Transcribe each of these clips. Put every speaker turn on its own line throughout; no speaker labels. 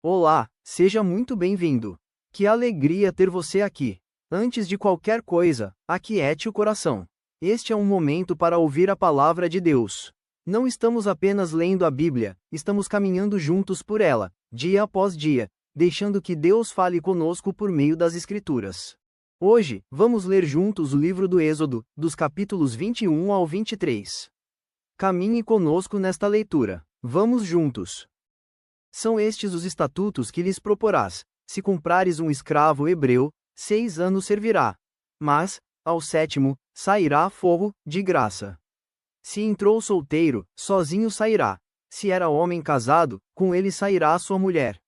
Olá, seja muito bem-vindo. Que alegria ter você aqui. Antes de qualquer coisa, aquiete o coração. Este é um momento para ouvir a palavra de Deus. Não estamos apenas lendo a Bíblia, estamos caminhando juntos por ela, dia após dia, deixando que Deus fale conosco por meio das Escrituras. Hoje, vamos ler juntos o livro do Êxodo, dos capítulos 21 ao 23. Caminhe conosco nesta leitura. Vamos juntos. São estes os estatutos que lhes proporás: se comprares um escravo hebreu, 6 anos servirá. Mas, ao 7º, sairá forro, de graça. Se entrou solteiro, sozinho sairá. Se era homem casado, com ele sairá sua mulher.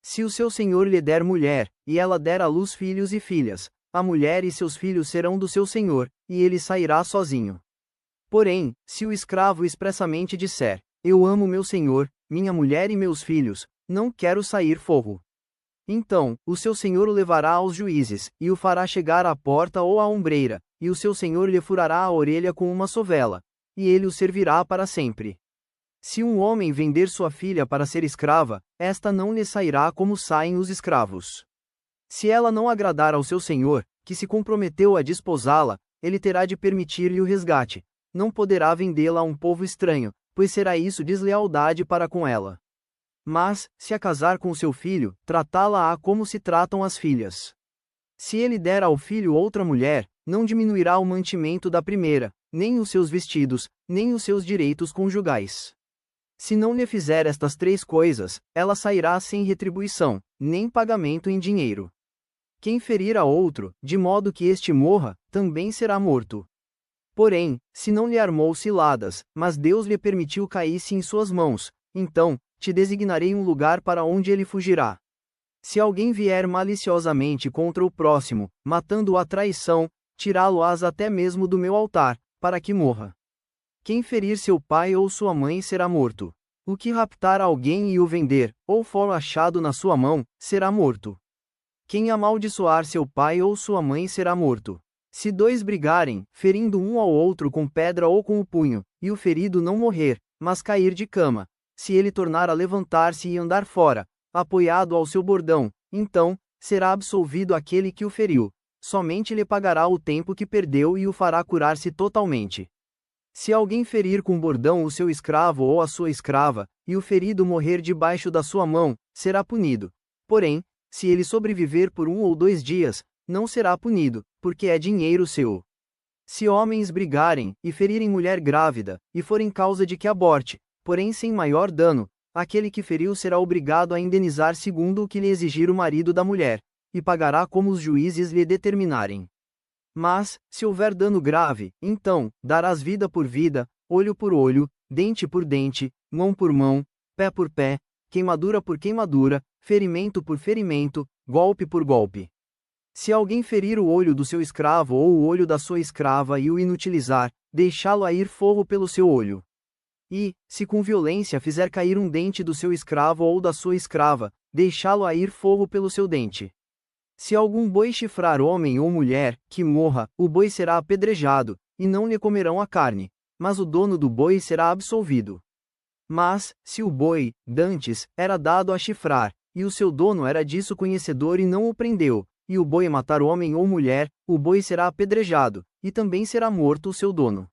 Se o seu senhor lhe der mulher, e ela der à luz filhos e filhas, a mulher e seus filhos serão do seu senhor, e ele sairá sozinho. Porém, se o escravo expressamente disser: eu amo meu senhor, minha mulher e meus filhos, não quero sair forro. Então, o seu senhor o levará aos juízes, e o fará chegar à porta ou à ombreira, e o seu senhor lhe furará a orelha com uma sovela, e ele o servirá para sempre. Se um homem vender sua filha para ser escrava, esta não lhe sairá como saem os escravos. Se ela não agradar ao seu senhor, que se comprometeu a desposá-la, ele terá de permitir-lhe o resgate. Não poderá vendê-la a um povo estranho, pois será isso deslealdade para com ela. Mas, se a casar com seu filho, tratá-la-á como se tratam as filhas. Se ele der ao filho outra mulher, não diminuirá o mantimento da primeira, nem os seus vestidos, nem os seus direitos conjugais. Se não lhe fizer estas 3 coisas, ela sairá sem retribuição, nem pagamento em dinheiro. Quem ferir a outro, de modo que este morra, também será morto. Porém, se não lhe armou ciladas, mas Deus lhe permitiu caísse em suas mãos, então, te designarei um lugar para onde ele fugirá. Se alguém vier maliciosamente contra o próximo, matando-o à traição, tirá-lo-ás até mesmo do meu altar, para que morra. Quem ferir seu pai ou sua mãe será morto. O que raptar alguém e o vender, ou for achado na sua mão, será morto. Quem amaldiçoar seu pai ou sua mãe será morto. Se 2 brigarem, ferindo um ao outro com pedra ou com o punho, e o ferido não morrer, mas cair de cama, se ele tornar a levantar-se e andar fora, apoiado ao seu bordão, então, será absolvido aquele que o feriu, somente lhe pagará o tempo que perdeu e o fará curar-se totalmente. Se alguém ferir com bordão o seu escravo ou a sua escrava, e o ferido morrer debaixo da sua mão, será punido. Porém, se ele sobreviver por 1 ou 2 dias, não será punido, porque é dinheiro seu. Se homens brigarem, e ferirem mulher grávida, e forem causa de que aborte, porém sem maior dano, aquele que feriu será obrigado a indenizar segundo o que lhe exigir o marido da mulher, e pagará como os juízes lhe determinarem. Mas, se houver dano grave, então, darás vida por vida, olho por olho, dente por dente, mão por mão, pé por pé, queimadura por queimadura, ferimento por ferimento, golpe por golpe. Se alguém ferir o olho do seu escravo ou o olho da sua escrava e o inutilizar, deixá-lo a ir forro pelo seu olho. E, se com violência fizer cair um dente do seu escravo ou da sua escrava, deixá-lo a ir forro pelo seu dente. Se algum boi chifrar homem ou mulher, que morra, o boi será apedrejado, e não lhe comerão a carne, mas o dono do boi será absolvido. Mas, se o boi, dantes, era dado a chifrar, e o seu dono era disso conhecedor e não o prendeu, e o boi matar homem ou mulher, o boi será apedrejado, e também será morto o seu dono.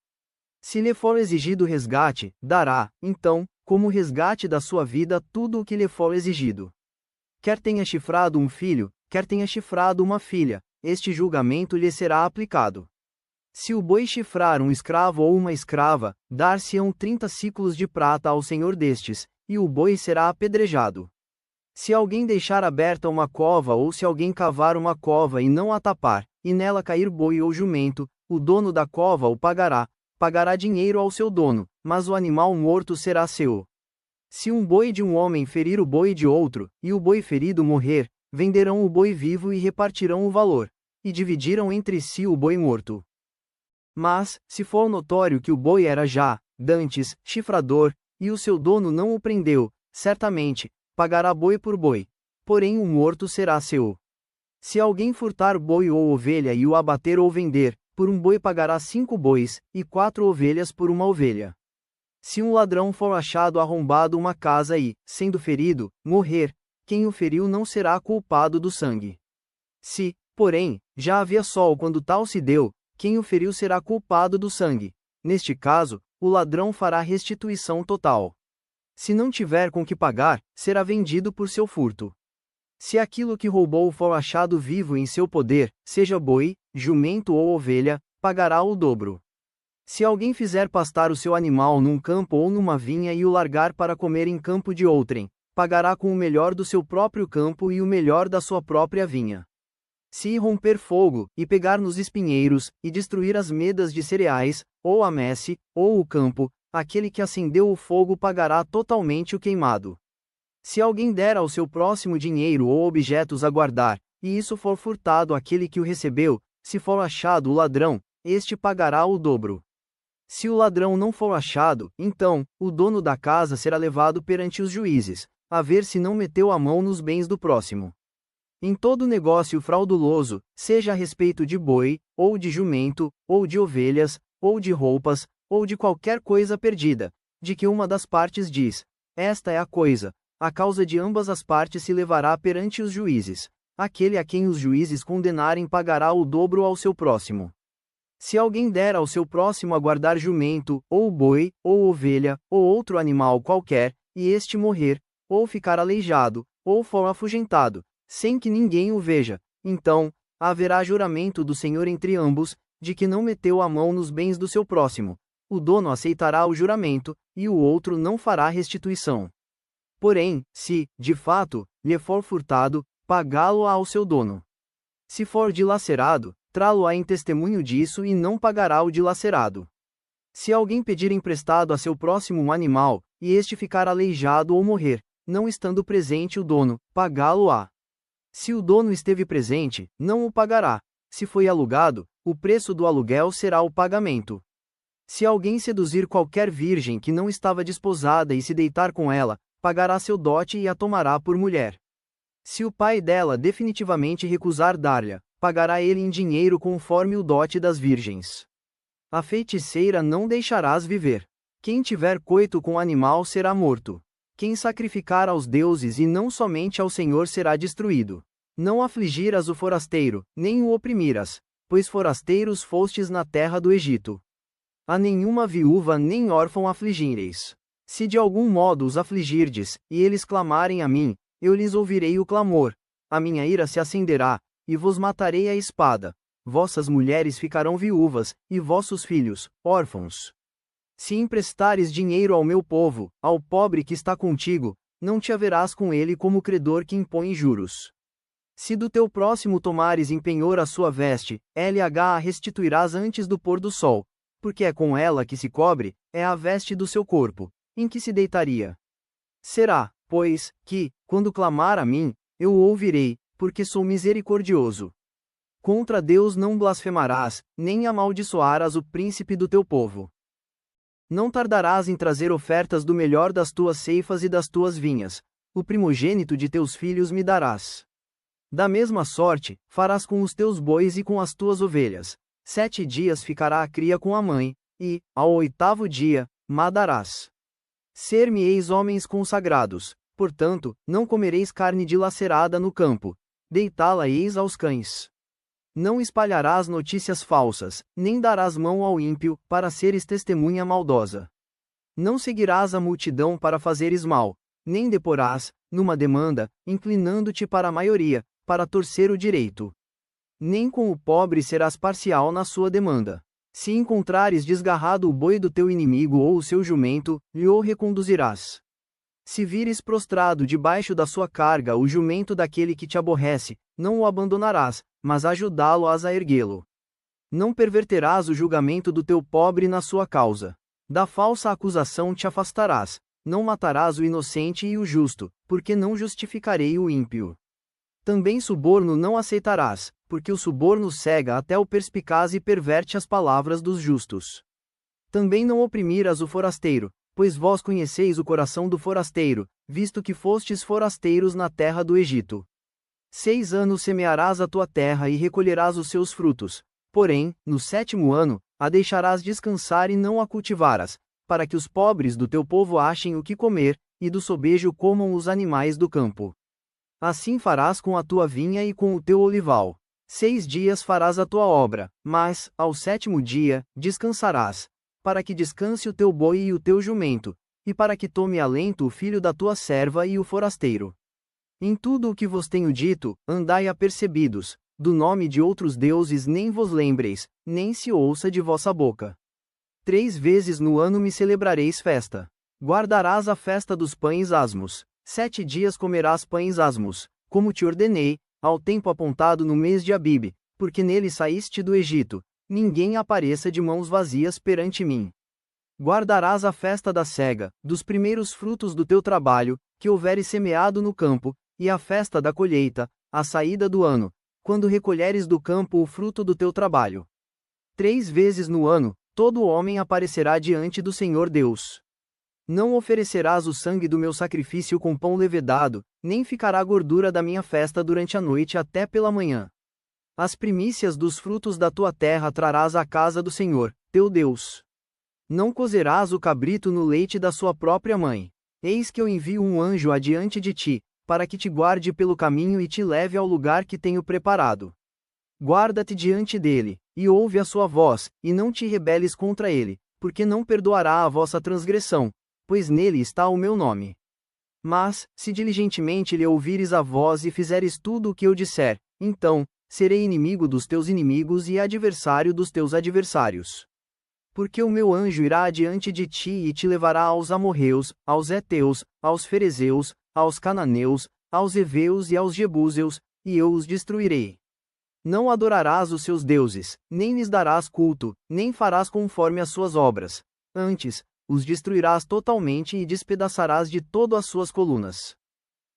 Se lhe for exigido resgate, dará, então, como resgate da sua vida tudo o que lhe for exigido. Quer tenha chifrado um filho, quer tenha chifrado uma filha, este julgamento lhe será aplicado. Se o boi chifrar um escravo ou uma escrava, dar-se-ão 30 siclos de prata ao senhor destes, e o boi será apedrejado. Se alguém deixar aberta uma cova ou se alguém cavar uma cova e não a tapar, e nela cair boi ou jumento, o dono da cova o pagará dinheiro ao seu dono, mas o animal morto será seu. Se um boi de um homem ferir o boi de outro, e o boi ferido morrer, venderão o boi vivo e repartirão o valor, e dividirão entre si o boi morto. Mas, se for notório que o boi era já, dantes, chifrador, e o seu dono não o prendeu, certamente, pagará boi por boi, porém o morto será seu. Se alguém furtar boi ou ovelha e o abater ou vender, por um boi pagará 5 bois, e 4 ovelhas por uma ovelha. Se um ladrão for achado arrombado uma casa e, sendo ferido, morrer, quem o feriu não será culpado do sangue. Se, porém, já havia sol quando tal se deu, quem o feriu será culpado do sangue. Neste caso, o ladrão fará restituição total. Se não tiver com que pagar, será vendido por seu furto. Se aquilo que roubou for achado vivo em seu poder, seja boi, jumento ou ovelha, pagará o dobro. Se alguém fizer pastar o seu animal num campo ou numa vinha e o largar para comer em campo de outrem, pagará com o melhor do seu próprio campo e o melhor da sua própria vinha. Se romper fogo, e pegar nos espinheiros, e destruir as medas de cereais, ou a messe, ou o campo, aquele que acendeu o fogo pagará totalmente o queimado. Se alguém der ao seu próximo dinheiro ou objetos a guardar, e isso for furtado àquele que o recebeu, se for achado o ladrão, este pagará o dobro. Se o ladrão não for achado, então, o dono da casa será levado perante os juízes, a ver se não meteu a mão nos bens do próximo. Em todo negócio frauduloso, seja a respeito de boi, ou de jumento, ou de ovelhas, ou de roupas, ou de qualquer coisa perdida, de que uma das partes diz: esta é a coisa, a causa de ambas as partes se levará perante os juízes. Aquele a quem os juízes condenarem pagará o dobro ao seu próximo. Se alguém der ao seu próximo a guardar jumento, ou boi, ou ovelha, ou outro animal qualquer, e este morrer, ou ficar aleijado, ou for afugentado, sem que ninguém o veja, então, haverá juramento do Senhor entre ambos, de que não meteu a mão nos bens do seu próximo. O dono aceitará o juramento, e o outro não fará restituição. Porém, se, de fato, lhe for furtado, pagá-lo-á ao seu dono. Se for dilacerado, trá-lo-á em testemunho disso e não pagará o dilacerado. Se alguém pedir emprestado a seu próximo um animal, e este ficar aleijado ou morrer, não estando presente o dono, pagá-lo-á. Se o dono esteve presente, não o pagará. Se foi alugado, o preço do aluguel será o pagamento. Se alguém seduzir qualquer virgem que não estava desposada e se deitar com ela, pagará seu dote e a tomará por mulher. Se o pai dela definitivamente recusar dar-lhe, pagará ele em dinheiro conforme o dote das virgens. A feiticeira não deixarás viver. Quem tiver coito com animal será morto. Quem sacrificar aos deuses e não somente ao Senhor será destruído. Não afligirás o forasteiro, nem o oprimirás, pois forasteiros fostes na terra do Egito. A nenhuma viúva nem órfão afligireis. Se de algum modo os afligirdes, e eles clamarem a mim, eu lhes ouvirei o clamor. A minha ira se acenderá, e vos matarei à espada. Vossas mulheres ficarão viúvas, e vossos filhos, órfãos. Se emprestares dinheiro ao meu povo, ao pobre que está contigo, não te haverás com ele como credor que impõe juros. Se do teu próximo tomares em penhor a sua veste, a restituirás antes do pôr do sol, porque é com ela que se cobre, é a veste do seu corpo, em que se deitaria. Será, pois, que, quando clamar a mim, eu o ouvirei, porque sou misericordioso. Contra Deus não blasfemarás, nem amaldiçoarás o príncipe do teu povo. Não tardarás em trazer ofertas do melhor das tuas ceifas e das tuas vinhas. O primogênito de teus filhos me darás. Da mesma sorte, farás com os teus bois e com as tuas ovelhas. 7 dias ficará a cria com a mãe, e, ao 8º dia, madarás. Ser-me-eis homens consagrados, portanto, não comereis carne dilacerada no campo. Deitá-la-eis aos cães. Não espalharás notícias falsas, nem darás mão ao ímpio, para seres testemunha maldosa. Não seguirás a multidão para fazeres mal, nem deporás, numa demanda, inclinando-te para a maioria, para torcer o direito. Nem com o pobre serás parcial na sua demanda. Se encontrares desgarrado o boi do teu inimigo ou o seu jumento, lhe o reconduzirás. Se vires prostrado debaixo da sua carga o jumento daquele que te aborrece, não o abandonarás, mas ajudá-lo-ás a erguê-lo. Não perverterás o julgamento do teu pobre na sua causa. Da falsa acusação te afastarás. Não matarás o inocente e o justo, porque não justificarei o ímpio. Também suborno não aceitarás, porque o suborno cega até o perspicaz e perverte as palavras dos justos. Também não oprimirás o forasteiro, pois vós conheceis o coração do forasteiro, visto que fostes forasteiros na terra do Egito. 6 anos semearás a tua terra e recolherás os seus frutos, porém, no 7º ano, a deixarás descansar e não a cultivarás, para que os pobres do teu povo achem o que comer, e do sobejo comam os animais do campo. Assim farás com a tua vinha e com o teu olival. 6 dias farás a tua obra, mas, ao 7º dia, descansarás, para que descanse o teu boi e o teu jumento, e para que tome alento o filho da tua serva e o forasteiro. Em tudo o que vos tenho dito, andai apercebidos, do nome de outros deuses nem vos lembreis, nem se ouça de vossa boca. 3 vezes no ano me celebrareis festa. Guardarás a festa dos pães asmos. 7 dias comerás pães asmos, como te ordenei, ao tempo apontado no mês de Abibe, porque nele saíste do Egito. Ninguém apareça de mãos vazias perante mim. Guardarás a festa da cega, dos primeiros frutos do teu trabalho, que houveres semeado no campo, e a festa da colheita, a saída do ano, quando recolheres do campo o fruto do teu trabalho. 3 vezes no ano, todo homem aparecerá diante do Senhor Deus. Não oferecerás o sangue do meu sacrifício com pão levedado, nem ficará gordura da minha festa durante a noite até pela manhã. As primícias dos frutos da tua terra trarás à casa do Senhor, teu Deus. Não cozerás o cabrito no leite da sua própria mãe. Eis que eu envio um anjo adiante de ti, para que te guarde pelo caminho e te leve ao lugar que tenho preparado. Guarda-te diante dele, e ouve a sua voz, e não te rebeles contra ele, porque não perdoará a vossa transgressão, pois nele está o meu nome. Mas, se diligentemente lhe ouvires a voz e fizeres tudo o que eu disser, então, serei inimigo dos teus inimigos e adversário dos teus adversários. Porque o meu anjo irá adiante de ti e te levará aos amorreus, aos heteus, aos ferezeus, aos cananeus, aos heveus e aos jebuseus, e eu os destruirei. Não adorarás os seus deuses, nem lhes darás culto, nem farás conforme as suas obras. Antes, os destruirás totalmente e despedaçarás de todo as suas colunas.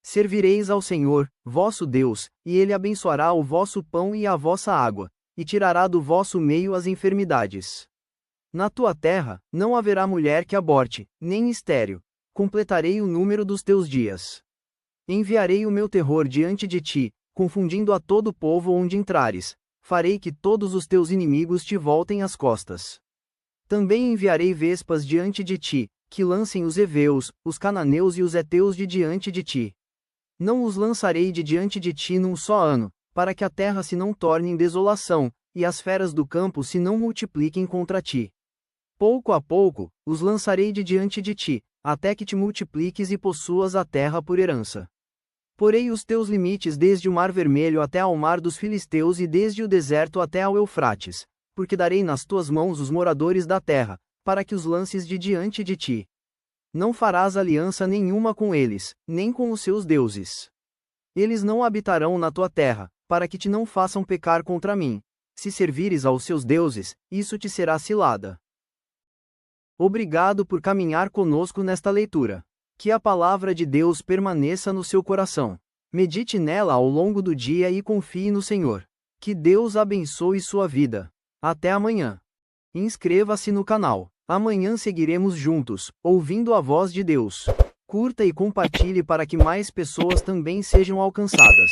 Servireis ao Senhor, vosso Deus, e ele abençoará o vosso pão e a vossa água, e tirará do vosso meio as enfermidades. Na tua terra, não haverá mulher que aborte, nem estéril. Completarei o número dos teus dias. Enviarei o meu terror diante de ti, confundindo a todo o povo onde entrares. Farei que todos os teus inimigos te voltem as costas. Também enviarei vespas diante de ti, que lancem os heveus, os cananeus e os heteus de diante de ti. Não os lançarei de diante de ti num só ano, para que a terra se não torne em desolação, e as feras do campo se não multipliquem contra ti. Pouco a pouco, os lançarei de diante de ti, até que te multipliques e possuas a terra por herança. Porei os teus limites desde o mar Vermelho até ao mar dos filisteus e desde o deserto até ao Eufrates, porque darei nas tuas mãos os moradores da terra, para que os lances de diante de ti. Não farás aliança nenhuma com eles, nem com os seus deuses. Eles não habitarão na tua terra, para que te não façam pecar contra mim. Se servires aos seus deuses, isso te será cilada. Obrigado por caminhar conosco nesta leitura. Que a palavra de Deus permaneça no seu coração. Medite nela ao longo do dia e confie no Senhor. Que Deus abençoe sua vida. Até amanhã. Inscreva-se no canal. Amanhã seguiremos juntos, ouvindo a voz de Deus. Curta e compartilhe para que mais pessoas também sejam alcançadas.